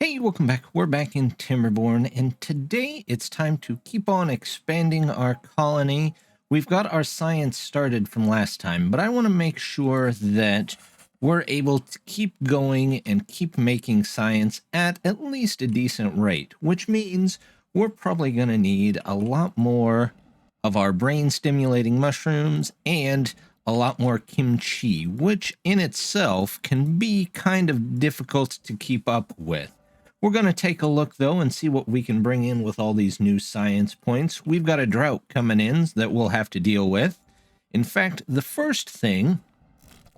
Hey, welcome back. We're back in Timberborn, and today it's time to keep on expanding our colony. We've got our science started from last time, but I want to make sure that we're able to keep going and keep making science at least a decent rate, which means we're probably going to need a lot more of our brain-stimulating mushrooms and a lot more kimchi, which in itself can be kind of difficult to keep up with. We're going to take a look, though, and see what we can bring in with all these new science points. We've got a drought coming in that we'll have to deal with. In fact, the first thing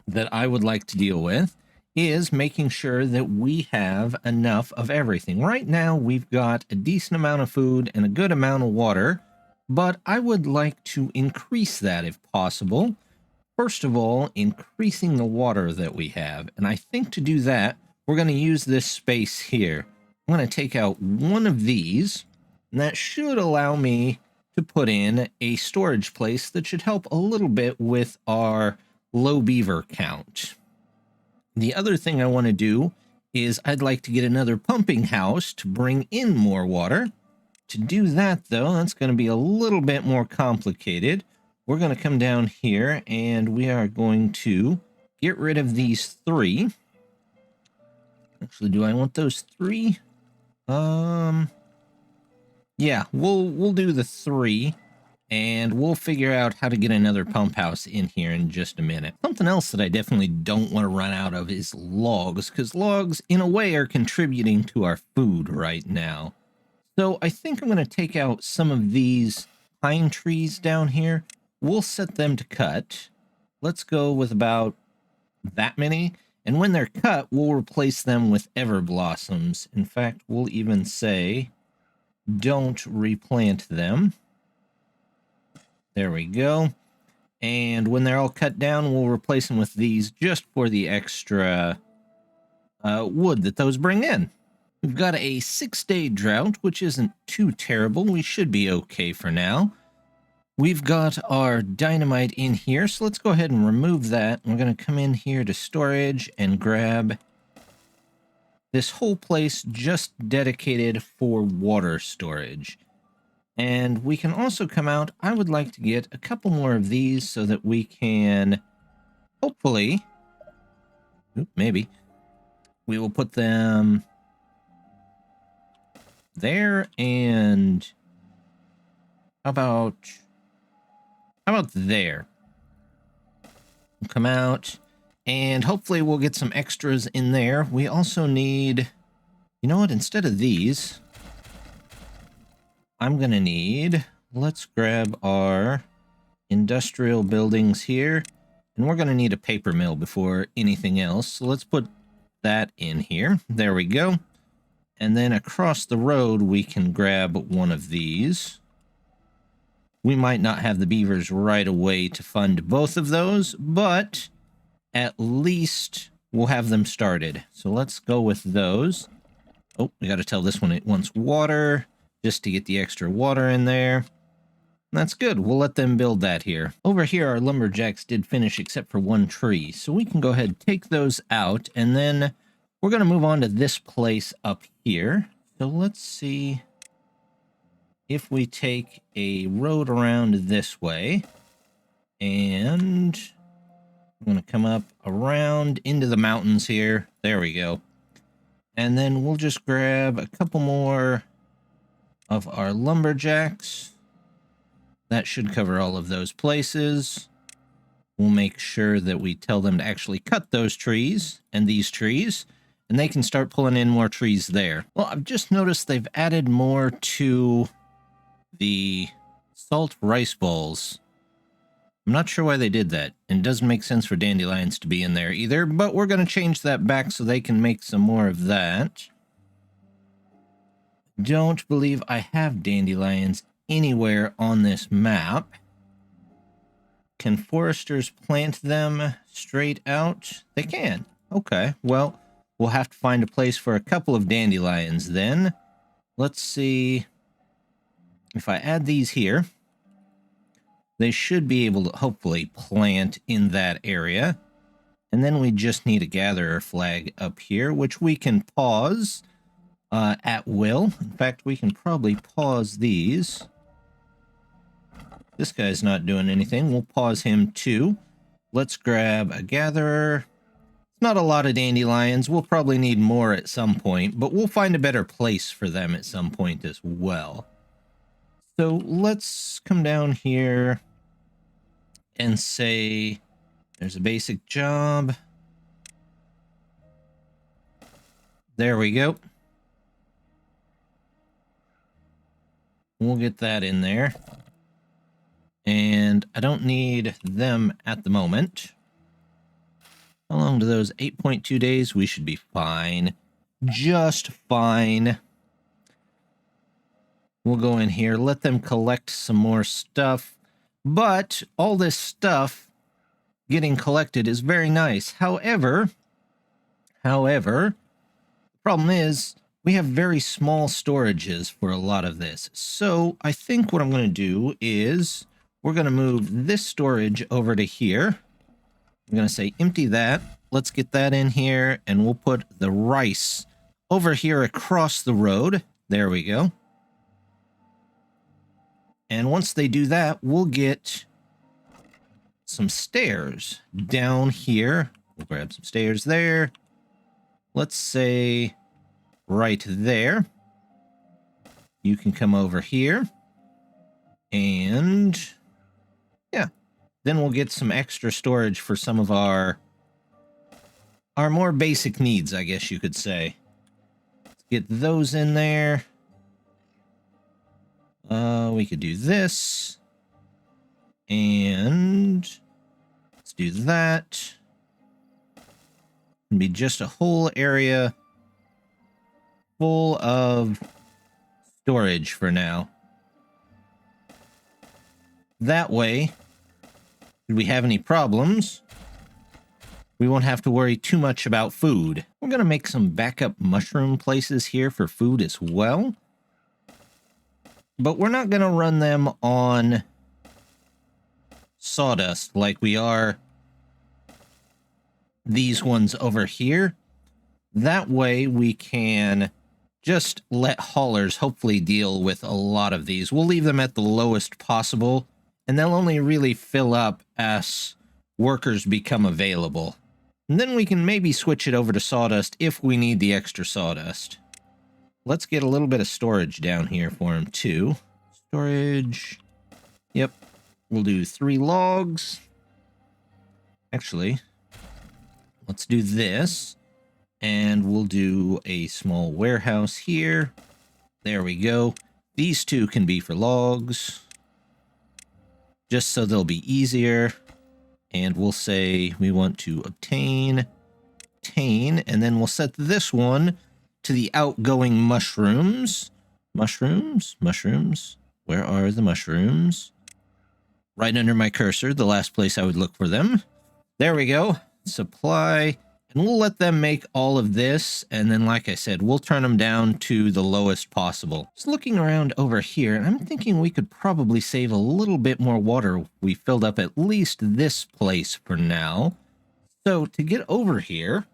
that I would like to deal with is making sure that we have enough of everything. Right now, we've got a decent amount of food and a good amount of water, but I would like to increase that if possible. First of all, increasing the water that we have. And I think to do that, we're going to use this space here. I'm going to take out one of these, and that should allow me to put in a storage place that should help a little bit with our low beaver count. The other thing I want to do is I'd like to get another pumping house to bring in more water. To do that, though, that's going to be a little bit more complicated. We're going to come down here, and we are going to get rid of these three. Actually, do I want those three? Yeah, we'll do the three, and we'll figure out how to get another pump house in here in just a minute. Something else that I definitely don't want to run out of is logs, because logs, in a way, are contributing to our food right now. So I think I'm going to take out some of these pine trees down here. We'll set them to cut. Let's go with about that many. And when they're cut, we'll replace them with ever blossoms. In fact, we'll even say, don't replant them. There we go. And when they're all cut down, we'll replace them with these just for the extra wood that those bring in. We've got a 6-day drought, which isn't too terrible. We should be okay for now. We've got our dynamite in here, so let's go ahead and remove that. We're going to come in here to storage and grab this whole place just dedicated for water storage. And we can also come out, I would like to get a couple more of these so that we can hopefully, maybe, we will put them there, and how about there? We'll come out, and hopefully we'll get some extras in there. We also need, you know what, instead of these, I'm going to need, let's grab our industrial buildings here, and we're going to need a paper mill before anything else. So let's put that in here. There we go. And then across the road, we can grab one of these. We might not have the beavers right away to fund both of those, but at least we'll have them started. So let's go with those. Oh, we got to tell this one it wants water, just to get the extra water in there. That's good. We'll let them build that here. Over here, our lumberjacks did finish except for one tree, so we can go ahead and take those out, and then we're going to move on to this place up here. So let's see if we take a road around this way, and I'm going to come up around into the mountains here. There we go. And then we'll just grab a couple more of our lumberjacks. That should cover all of those places. We'll make sure that we tell them to actually cut those trees and these trees, and they can start pulling in more trees there. Well, I've just noticed they've added more to the salt rice balls. I'm not sure why they did that, and it doesn't make sense for dandelions to be in there either, but we're going to change that back so they can make some more of that. Don't believe I have dandelions anywhere on this map. Can foresters plant them straight out? They can. Okay, well, we'll have to find a place for a couple of dandelions then. Let's see. If I add these here, they should be able to hopefully plant in that area. And then we just need a gatherer flag up here, which we can pause at will. In fact, we can probably pause these. This guy's not doing anything. We'll pause him too. Let's grab a gatherer. It's not a lot of dandelions. We'll probably need more at some point, but we'll find a better place for them at some point as well. So let's come down here and say there's a basic job. There we go. We'll get that in there. And I don't need them at the moment. How long do those? 8.2 days? We should be fine. Just fine. We'll go in here, let them collect some more stuff. But all this stuff getting collected is very nice. However, the problem is we have very small storages for a lot of this. So I think what I'm going to do is we're going to move this storage over to here. I'm going to say empty that. Let's get that in here, and we'll put the rice over here across the road. There we go. And once they do that, we'll get some stairs down here. We'll grab some stairs there. Let's say right there. You can come over here. And yeah, then we'll get some extra storage for some of our more basic needs, I guess you could say. Let's get those in there. We could do this. And let's do that. It'll be just a whole area full of storage for now. That way, if we have any problems, we won't have to worry too much about food. We're going to make some backup mushroom places here for food as well. But we're not going to run them on sawdust like we are these ones over here. That way we can just let haulers hopefully deal with a lot of these. We'll leave them at the lowest possible, and they'll only really fill up as workers become available. And then we can maybe switch it over to sawdust if we need the extra sawdust. Let's get a little bit of storage down here for him too. Storage. Yep. We'll do 3 logs. Actually, let's do this. And we'll do a small warehouse here. There we go. These 2 can be for logs, just so they'll be easier. And we'll say we want to obtain, and then we'll set this one to the outgoing mushrooms. Mushrooms. Where are the mushrooms? Right under my cursor, the last place I would look for them. There we go. Supply. And we'll let them make all of this, and then, like I said, we'll turn them down to the lowest possible. Just looking around over here, and I'm thinking we could probably save a little bit more water. We filled up at least this place for now. So to get over here,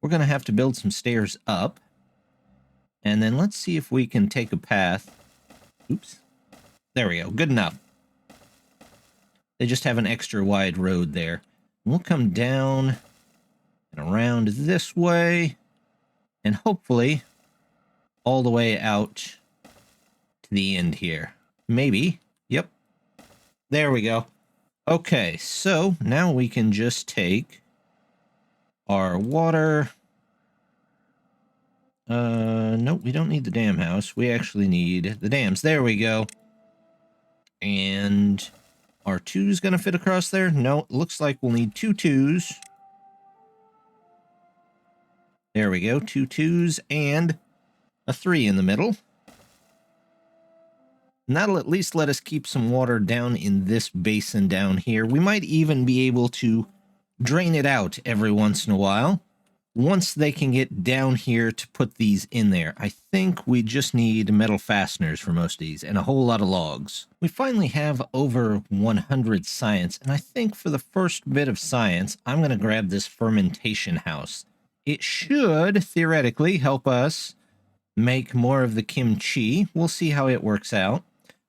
we're going to have to build some stairs up. And then let's see if we can take a path. Oops. There we go. Good enough. They just have an extra wide road there. We'll come down and around this way, and hopefully all the way out to the end here. Maybe. Yep. There we go. Okay, so now we can just take our water. Nope, we don't need the dam house. We actually need the dams. There we go. And our 2's gonna fit across there? No, it looks like we'll need 2 2's. There we go, 2 2's and a 3 in the middle. And that'll at least let us keep some water down in this basin down here. We might even be able to drain it out every once in a while, once they can get down here to put these in there. I think we just need metal fasteners for most of these and a whole lot of logs. We finally have over 100 science, and I think for the first bit of science, I'm going to grab this fermentation house. It should, theoretically, help us make more of the kimchi. We'll see how it works out.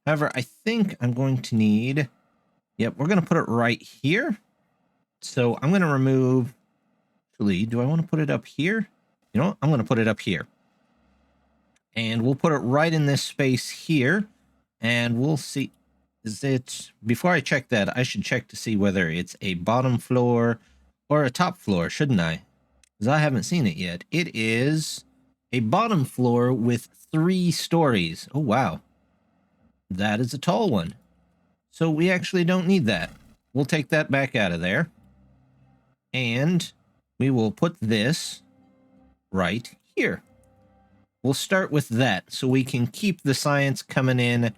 However, I think I'm going to need... Yep, we're going to put it right here. So I'm going to remove... Actually, do I want to put it up here? You know what? I'm going to put it up here. And we'll put it right in this space here. And we'll see... Is it... Before I check that, I should check to see whether it's a bottom floor or a top floor, shouldn't I? Because I haven't seen it yet. It is a bottom floor with 3 stories. Oh, wow. That is a tall one. So we actually don't need that. We'll take that back out of there. And we will put this right here. We'll start with that so we can keep the science coming in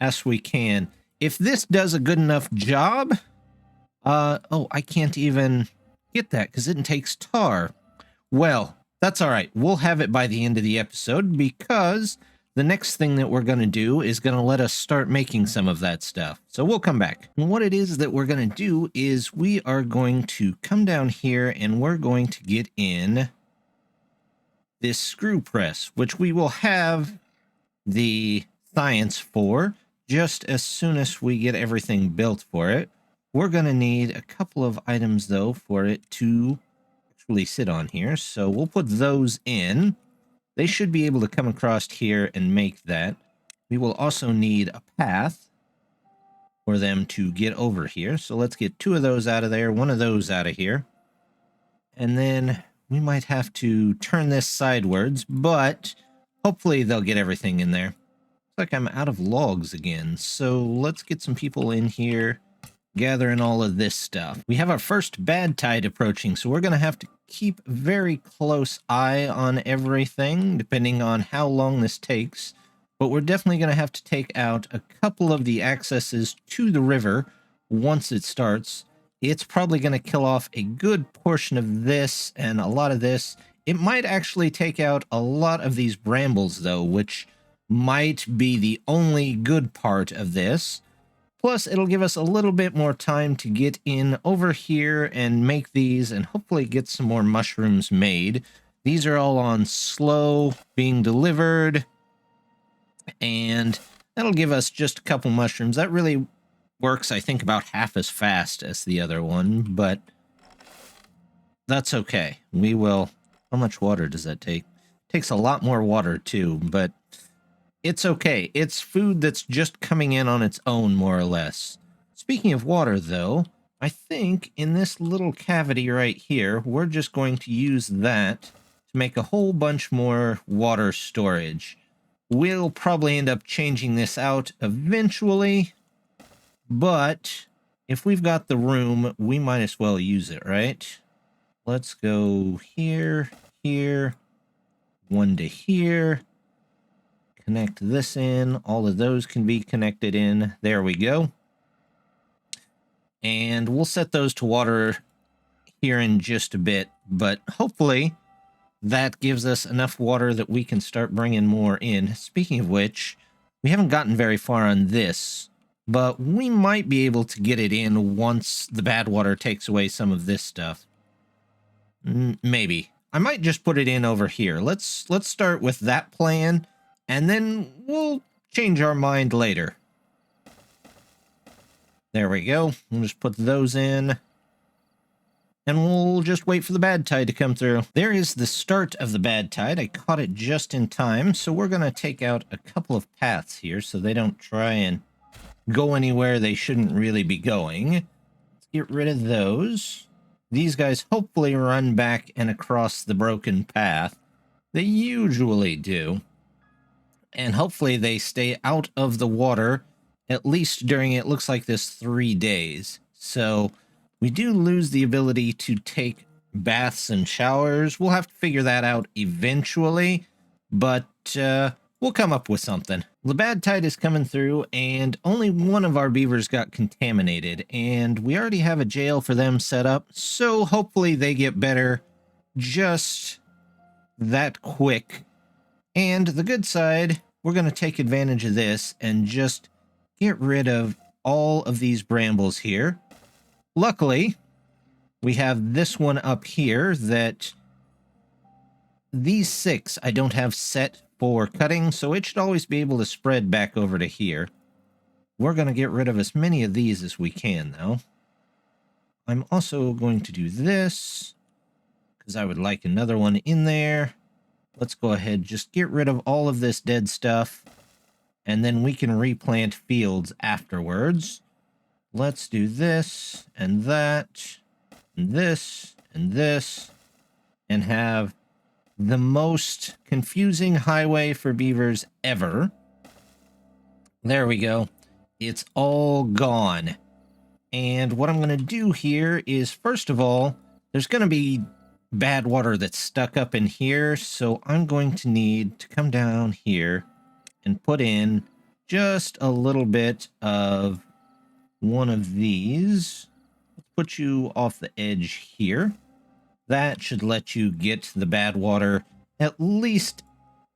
as we can. If this does a good enough job... oh, I can't even get that because it takes tar. Well, that's all right. We'll have it by the end of the episode because the next thing that we're going to do is going to let us start making some of that stuff. So we'll come back. And what it is that we're going to do is we are going to come down here and we're going to get in this screw press, which we will have the science for just as soon as we get everything built for it. We're going to need a couple of items, though, for it to actually sit on here. So we'll put those in. They should be able to come across here and make that. We will also need a path for them to get over here. So let's get 2 of those out of there, 1 of those out of here. And then we might have to turn this sidewards, but hopefully they'll get everything in there. Looks like I'm out of logs again. So let's get some people in here gathering all of this stuff. We have our first bad tide approaching, so we're going to have to keep very close eye on everything, depending on how long this takes. But we're definitely going to have to take out a couple of the accesses to the river once it starts. It's probably going to kill off a good portion of this and a lot of this. It might actually take out a lot of these brambles, though, which might be the only good part of this. Plus, it'll give us a little bit more time to get in over here and make these and hopefully get some more mushrooms made. These are all on slow being delivered. And that'll give us just a couple mushrooms. That really works, I think, about half as fast as the other one, but that's okay. We will... How much water does that take? It takes a lot more water, too, but... It's okay. It's food that's just coming in on its own, more or less. Speaking of water, though, I think in this little cavity right here, we're just going to use that to make a whole bunch more water storage. We'll probably end up changing this out eventually, but if we've got the room, we might as well use it, right? Let's go here, here, 1 to here. Connect this in. All of those can be connected in. There we go. And we'll set those to water here in just a bit, but hopefully that gives us enough water that we can start bringing more in. Speaking of which, we haven't gotten very far on this, but we might be able to get it in once the bad water takes away some of this stuff. Maybe. I might just put it in over here. Let's start with that plan. And then we'll change our mind later. There we go. We'll just put those in. And we'll just wait for the bad tide to come through. There is the start of the bad tide. I caught it just in time. So we're going to take out a couple of paths here so they don't try and go anywhere they shouldn't really be going. Let's get rid of those. These guys hopefully run back and across the broken path. They usually do. And hopefully they stay out of the water, at least during it looks like this 3 days. So we do lose the ability to take baths and showers. We'll have to figure that out eventually, but we'll come up with something. The bad tide is coming through, and only one of our beavers got contaminated, and we already have a jail for them set up, so hopefully they get better just that quick. And the good side, we're going to take advantage of this and just get rid of all of these brambles here. Luckily, we have this one up here that these 6 I don't have set for cutting, so it should always be able to spread back over to here. We're going to get rid of as many of these as we can, though. I'm also going to do this, because I would like another one in there. Let's go ahead, just get rid of all of this dead stuff, and then we can replant fields afterwards. Let's do this, and that, and this, and this, and have the most confusing highway for beavers ever. There we go. It's all gone. And what I'm going to do here is, first of all, there's going to be bad water that's stuck up in here, so I'm going to need to come down here and put in just a little bit of one of these. Let's put you off the edge here. That should let you get the bad water at least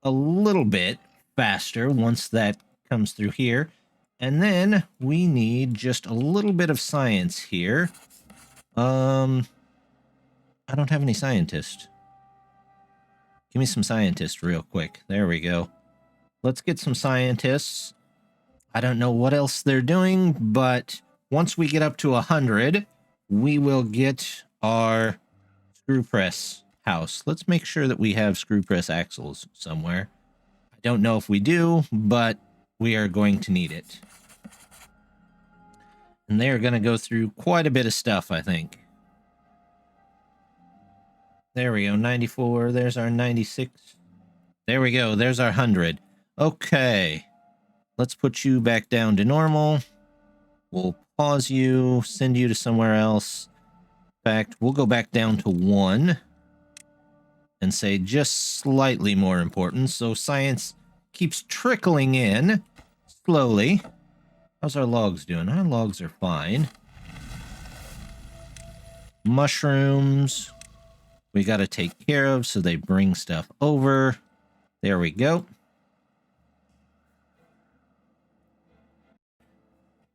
a little bit faster once that comes through here. And then we need just a little bit of science here. I don't have any scientists. Give me some scientists real quick. There we go. Let's get some scientists. I don't know what else they're doing, but once we get up to 100, we will get our screw press house. Let's make sure that we have screw press axles somewhere. I don't know if we do, but we are going to need it. And they are going to go through quite a bit of stuff, I think. There we go, 94. There's our 96. There we go. There's our 100. Okay. Let's put you back down to normal. We'll pause you, send you to somewhere else. In fact, we'll go back down to 1 and say just slightly more important. So science keeps trickling in slowly. How's our logs doing? Our logs are fine. Mushrooms we got to take care of, so they bring stuff over. There we go.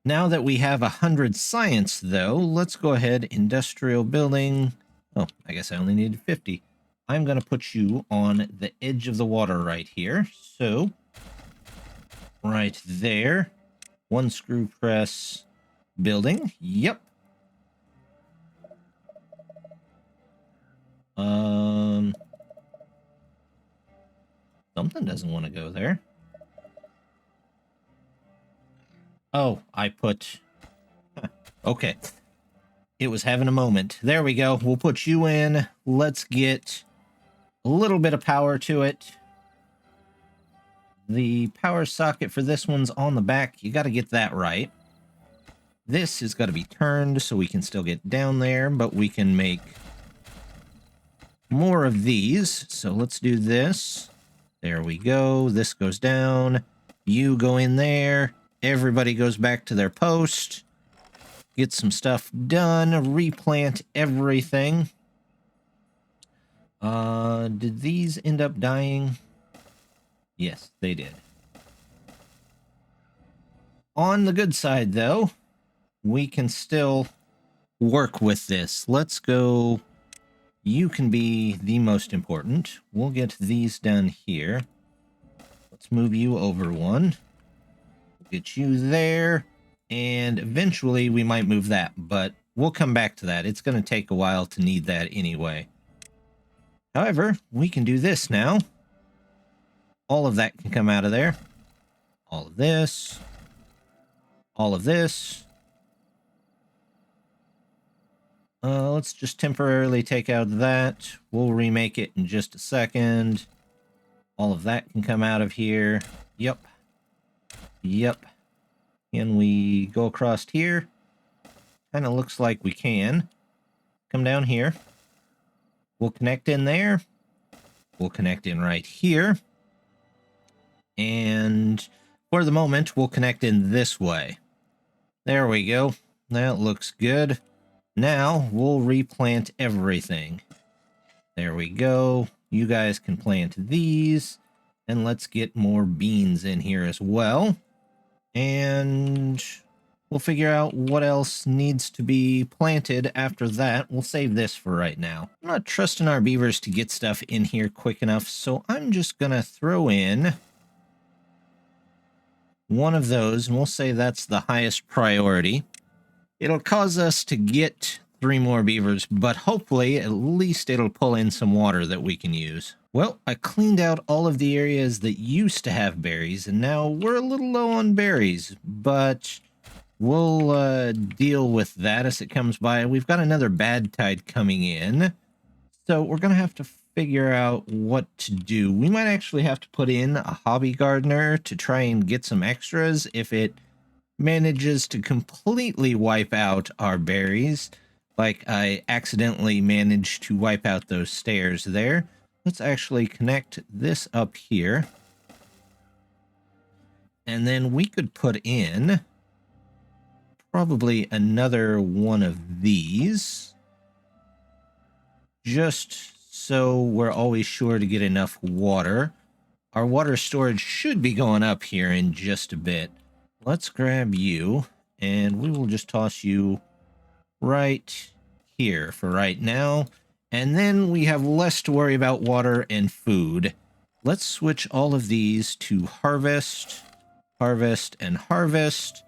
Now that we have 100 science, though, let's go ahead, industrial building. Oh, I guess I only needed 50. I'm going to put you on the edge of the water right here. So, right there. 1 screw press building. Yep. Something doesn't want to go there. Oh, I put... Okay. It was having a moment. There we go. We'll put you in. Let's get a little bit of power to it. The power socket for this one's on the back. You got to get that right. This has got to be turned so we can still get down there, but we can make more of these. So let's do this. There we go. This goes down. You go in there. Everybody goes back to their post. Get some stuff done. Replant everything. Did these end up dying? Yes, they did. On the good side, though, we can still work with this. Let's go. You can be the most important. We'll get these done here. Let's move you over 1. Get you there. And eventually we might move that, but we'll come back to that. It's going to take a while to need that anyway. However, we can do this now. All of that can come out of there. All of this. All of this. Let's just temporarily take out that. We'll remake it in just a second. All of that can come out of here. Yep. Yep. Can we go across here? Kind of looks like we can. Come down here. We'll connect in there. We'll connect in right here. And for the moment, we'll connect in this way. There we go. That looks good. Now, we'll replant everything. There we go. You guys can plant these. And let's get more beans in here as well. And We'll figure out what else needs to be planted after that. We'll save this for right now. I'm not trusting our beavers to get stuff in here quick enough, so I'm just going to throw in one of those, and we'll say that's the highest priority. It'll cause us to get 3 more beavers, but hopefully at least it'll pull in some water that we can use. Well, I cleaned out all of the areas that used to have berries, and now we're a little low on berries, but we'll deal with that as it comes by. We've got another bad tide coming in, so we're going to have to figure out what to do. We might actually have to put in a hobby gardener to try and get some extras if it manages to completely wipe out our berries, like I accidentally managed to wipe out those stairs there. Let's actually connect this up here. And then we could put in probably another one of these, just so we're always sure to get enough water. Our water storage should be going up here in just a bit. Let's grab you, and we will just toss you right here for right now. And then we have less to worry about water and food. Let's switch all of these to harvest, harvest, and harvest,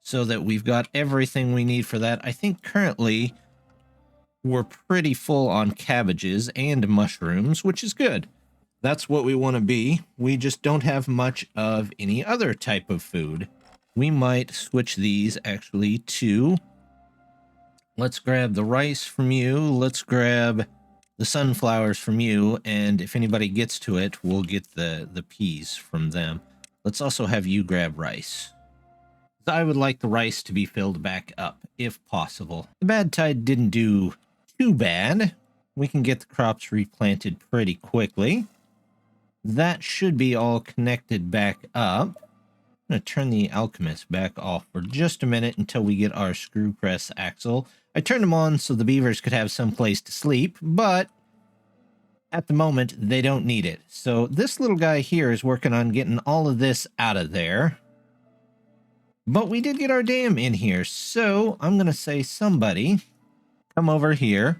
so that we've got everything we need for that. I think currently we're pretty full on cabbages and mushrooms, which is good. That's what we want to be. We just don't have much of any other type of food. We might switch these actually to... Let's grab the rice from you. Let's grab the sunflowers from you. And if anybody gets to it, we'll get the peas from them. Let's also have you grab rice. I would like the rice to be filled back up, if possible. The bad tide didn't do too bad. We can get the crops replanted pretty quickly. That should be all connected back up. I'm going to turn the alchemist back off for just a minute until we get our screw press axle. I turned them on so the beavers could have some place to sleep, but at the moment they don't need it. So this little guy here is working on getting all of this out of there. But we did get our dam in here, so I'm going to say somebody come over here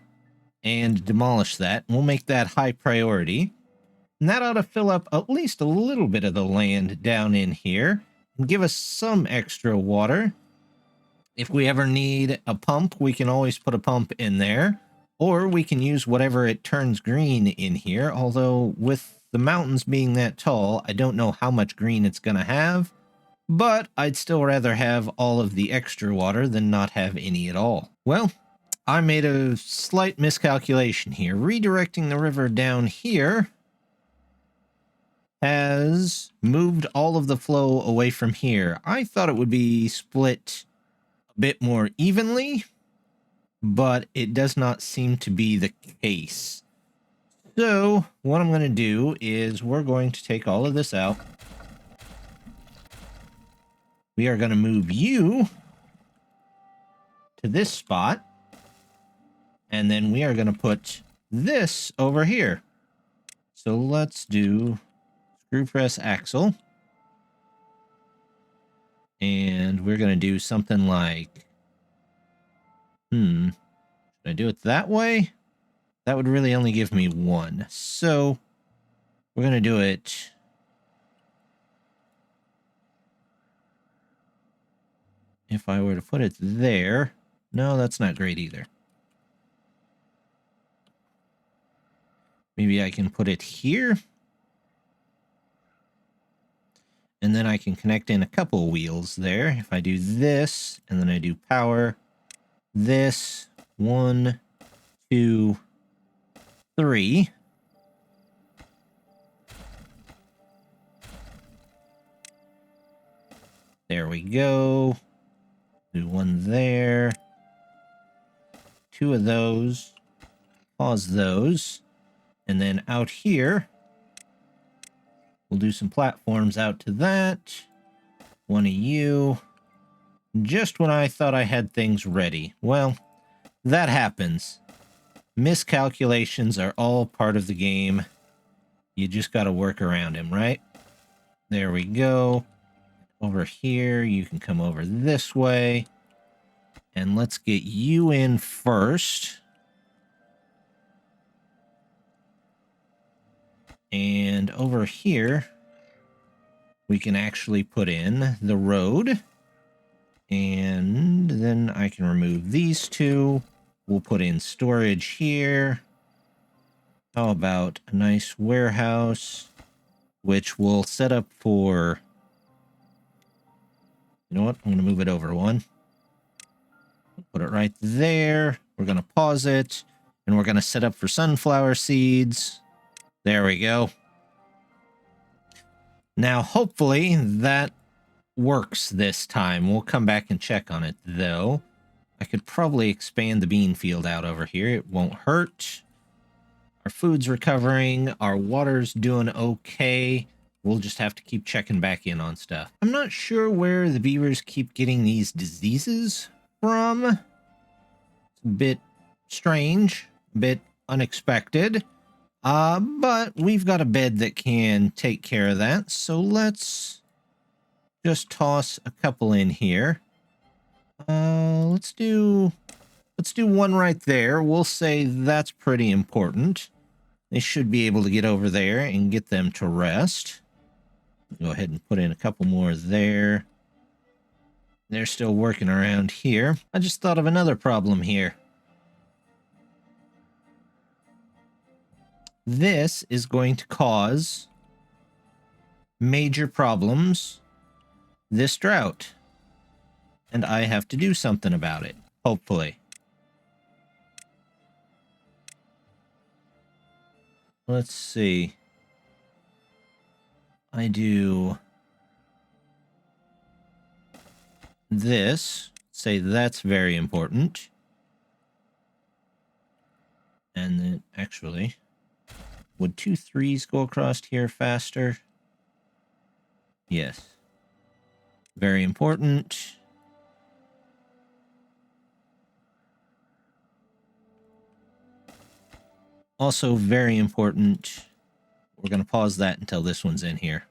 and demolish that. We'll make that high priority. And that ought to fill up at least a little bit of the land down in here and give us some extra water. If we ever need a pump, we can always put a pump in there, or we can use whatever it turns green in here. Although with the mountains being that tall, I don't know how much green it's going to have, but I'd still rather have all of the extra water than not have any at all. Well, I made a slight miscalculation here. Redirecting the river down here has moved all of the flow away from here. I thought it would be split a bit more evenly, but it does not seem to be the case. So what I'm going to do is we're going to take all of this out. We are going to move you to this spot, and then we are going to put this over here. So let's do screw press axle. And we're going to do something like, should I do it that way? That would really only give me one. So we're going to do it if I were to put it there. No, that's not great either. Maybe I can put it here. And then I can connect in a couple wheels there. If I do this, and then I do power, this, 1, 2, 3. There we go. Do one there. 2 of those. Pause those. And then out here, we'll do some platforms out to that. One of you. Just when I thought I had things ready. Well, that happens. Miscalculations are all part of the game. You just got to work around him, right? There we go. over here. You can come over this way. And let's get you in first. And over here, we can actually put in the road. And then I can remove these two. We'll put in storage here. How about a nice warehouse, which we'll set up for... You know what? I'm going to move it over one. Put it right there. We're going to pause it. And we're going to set up for sunflower seeds. There we go. Now, hopefully, that works this time. We'll come back and check on it, though. I could probably expand the bean field out over here. It won't hurt. Our food's recovering. Our water's doing okay. We'll just have to keep checking back in on stuff. I'm not sure where the beavers keep getting these diseases from. It's a bit strange, a bit unexpected. But we've got a bed that can take care of that. So let's just toss a couple in here. Let's do one right there. We'll say that's pretty important. They should be able to get over there and get them to rest. Go ahead and put in a couple more there. They're still working around here. I just thought of another problem here. This is going to cause major problems this drought. And I have to do something about it, hopefully. Let's see. I do this. Say that's very important. And then, actually, would 2 3s go across here faster? Yes. Very important. Also very important. We're going to pause that until this one's in here.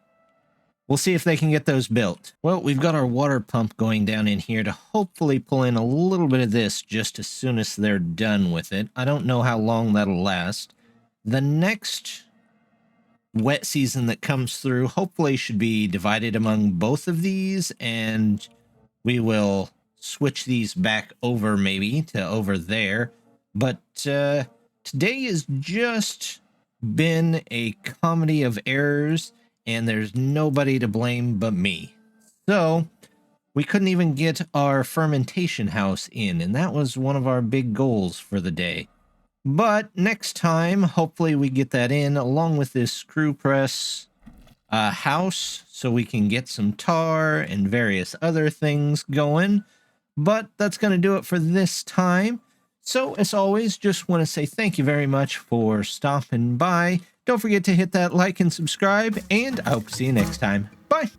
We'll see if they can get those built. Well, we've got our water pump going down in here to hopefully pull in a little bit of this just as soon as they're done with it. I don't know how long that'll last. The next wet season that comes through hopefully should be divided among both of these, and we will switch these back over maybe to over there. But today has just been a comedy of errors, and there's nobody to blame but me. So we couldn't even get our fermentation house in, and that was one of our big goals for the day. But next time, hopefully we get that in along with this screw press house so we can get some tar and various other things going. But that's going to do it for this time. So as always, just want to say thank you very much for stopping by. Don't forget to hit that like and subscribe, and I'll see you next time. Bye.